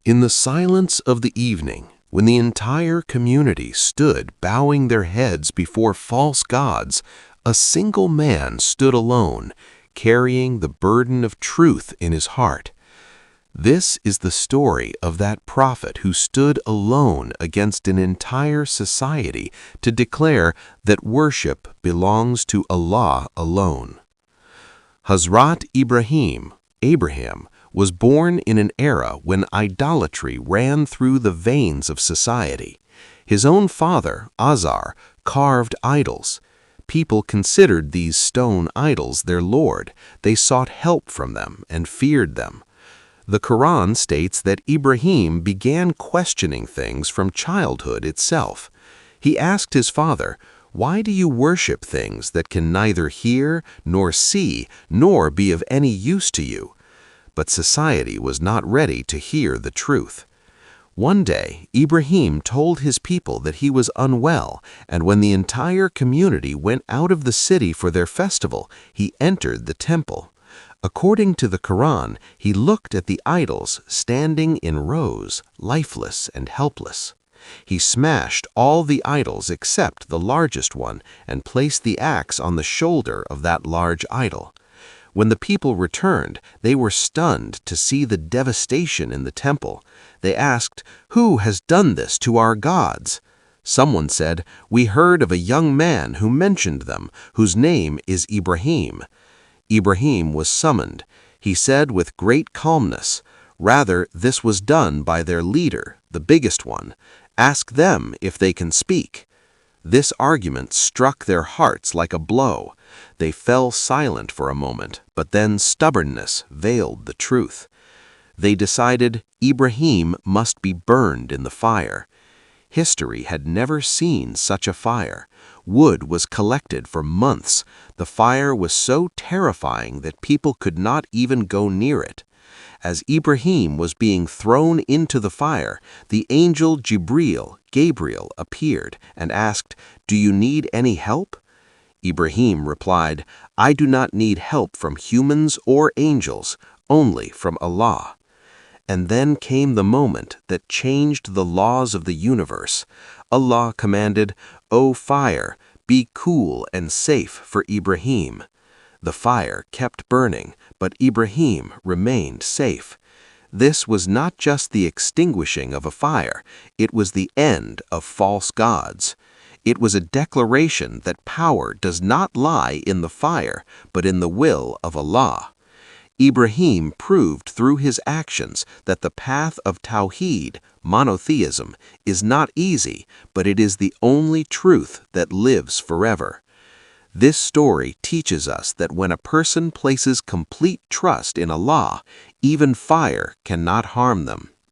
In the silence of the evening, when the entire community stood bowing their heads before false gods, a single man stood alone, carrying the burden of truth in his heart. This is the story of that prophet who stood alone against an entire society to declare that worship belongs to Allah alone. Hazrat Abraham, was born in an era when idolatry ran through the veins of society. His own father, Azar, carved idols. People considered these stone idols their Lord. They sought help from them and feared them. The Qur'an states that Ibrahim began questioning things from childhood itself. He asked his father, "Why do you worship things that can neither hear nor see nor be of any use to you?" But society was not ready to hear the truth. One day, Ibrahim told his people that he was unwell, and when the entire community went out of the city for their festival, he entered the temple. According to the Qur'an, he looked at the idols standing in rows, lifeless and helpless. He smashed all the idols except the largest one and placed the axe on the shoulder of that large idol. When the people returned, they were stunned to see the devastation in the temple. They asked, "Who has done this to our gods?" Someone said, "We heard of a young man who mentioned them, whose name is Ibrahim." Ibrahim was summoned. He said with great calmness, "Rather, this was done by their leader, the biggest one. Ask them if they can speak." This argument struck their hearts like a blow. They fell silent for a moment, but then stubbornness veiled the truth. They decided Ibrahim must be burned in the fire. History had never seen such a fire. Wood was collected for months. The fire was so terrifying that people could not even go near it. As Ibrahim was being thrown into the fire, the angel Gabriel appeared and asked, "Do you need any help?" Ibrahim replied, "I do not need help from humans or angels, only from Allah." And then came the moment that changed the laws of the universe. Allah commanded, "O fire, be cool and safe for Ibrahim." The fire kept burning, but Ibrahim remained safe. This was not just the extinguishing of a fire, it was the end of false gods. It was a declaration that power does not lie in the fire, but in the will of Allah. Ibrahim proved through his actions that the path of Tawheed, monotheism, is not easy, but it is the only truth that lives forever. This story teaches us that when a person places complete trust in Allah, even fire cannot harm them.